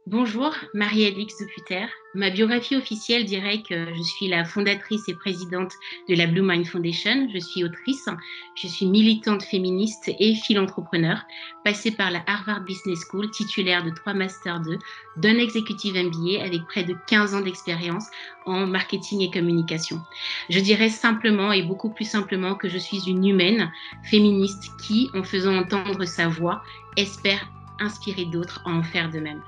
Bonjour, Marie-Alix Duputer. Ma biographie officielle dirait que je suis la fondatrice et présidente de la Blue Mind Foundation. Je suis autrice, je suis militante féministe et philanthropreneur, passée par la Harvard Business School, titulaire de 3 Master 2, d'un Executive MBA avec près de 15 ans d'expérience en marketing et communication. Je dirais simplement et beaucoup plus simplement que je suis une humaine féministe qui, en faisant entendre sa voix, espère inspirer d'autres à en faire de même.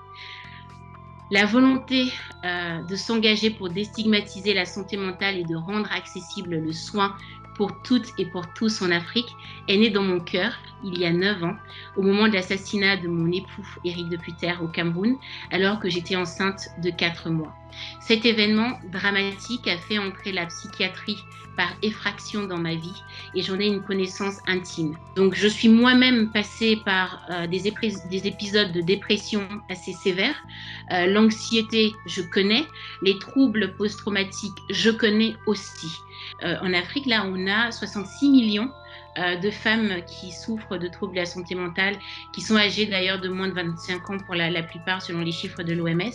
La volonté de s'engager pour déstigmatiser la santé mentale et de rendre accessible le soin pour toutes et pour tous en Afrique est née dans mon cœur il y a 9 ans, au moment de l'assassinat de mon époux Éric Deputer au Cameroun, alors que j'étais enceinte de 4 mois. Cet événement dramatique a fait entrer la psychiatrie par effraction dans ma vie et j'en ai une connaissance intime. Donc je suis moi-même passée par des épisodes de dépression assez sévères. L'anxiété, je connais. Les troubles post-traumatiques, je connais aussi. En Afrique, là, on a 66 millions de femmes qui souffrent de troubles de la santé mentale, qui sont âgées d'ailleurs de moins de 25 ans pour la plupart, selon les chiffres de l'OMS,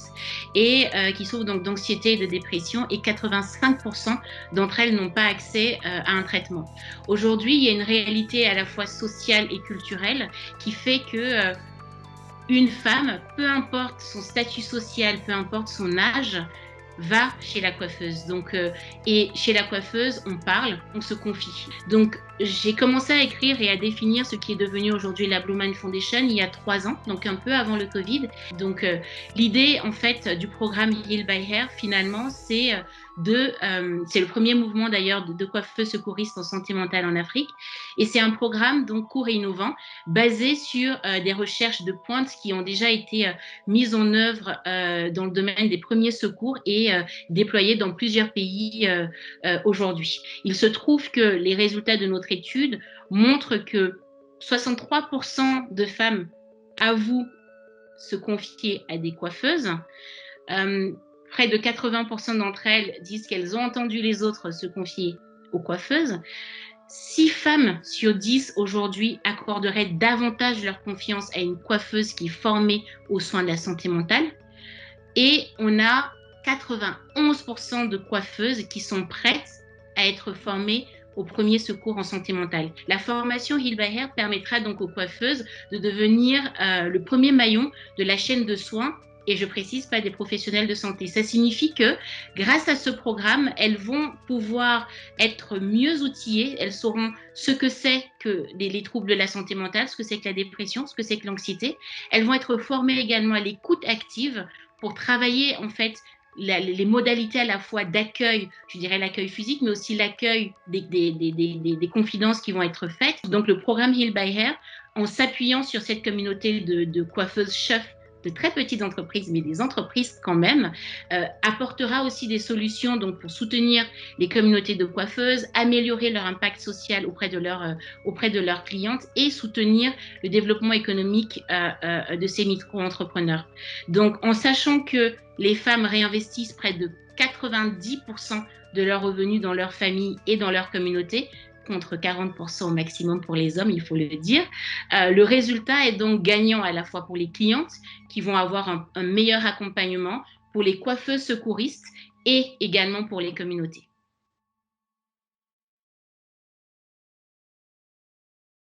et qui souffrent donc d'anxiété et de dépression, et 85% d'entre elles n'ont pas accès à un traitement. Aujourd'hui, il y a une réalité à la fois sociale et culturelle qui fait que une femme, peu importe son statut social, peu importe son âge, va chez la coiffeuse. Et chez la coiffeuse, on parle, on se confie. Donc, j'ai commencé à écrire et à définir ce qui est devenu aujourd'hui la Blue Mind Foundation il y a 3 ans, donc un peu avant le Covid. L'idée, en fait, du programme Heal by Hair, finalement, c'est le premier mouvement d'ailleurs de coiffeuses secouristes en santé mentale en Afrique. Et c'est un programme donc court et innovant, basé sur des recherches de pointe qui ont déjà été mises en œuvre dans le domaine des premiers secours et déployées dans plusieurs pays aujourd'hui. Il se trouve que les résultats de notre étude montrent que 63% de femmes avouent se confier à des coiffeuses. Près de 80% d'entre elles disent qu'elles ont entendu les autres se confier aux coiffeuses. 6 femmes sur 10 aujourd'hui accorderaient davantage leur confiance à une coiffeuse qui est formée aux soins de la santé mentale. Et on a 91% de coiffeuses qui sont prêtes à être formées au premier secours en santé mentale. La formation Heal by Hair permettra donc aux coiffeuses de devenir le premier maillon de la chaîne de soins, et je précise pas des professionnels de santé. Ça signifie que grâce à ce programme, elles vont pouvoir être mieux outillées, elles sauront ce que c'est que les troubles de la santé mentale, ce que c'est que la dépression, ce que c'est que l'anxiété. Elles vont être formées également à l'écoute active pour travailler en fait les modalités à la fois d'accueil, je dirais l'accueil physique, mais aussi l'accueil des confidences qui vont être faites. Donc le programme Heal by Hair, en s'appuyant sur cette communauté de coiffeuses chefs de très petites entreprises, mais des entreprises quand même, apportera aussi des solutions donc, pour soutenir les communautés de coiffeuses, améliorer leur impact social auprès de leurs clientes et soutenir le développement économique de ces micro-entrepreneurs. Donc, en sachant que les femmes réinvestissent près de 90% de leurs revenus dans leur famille et dans leur communauté, contre 40% au maximum pour les hommes, il faut le dire. Le résultat est donc gagnant à la fois pour les clientes qui vont avoir un meilleur accompagnement, pour les coiffeuses secouristes et également pour les communautés.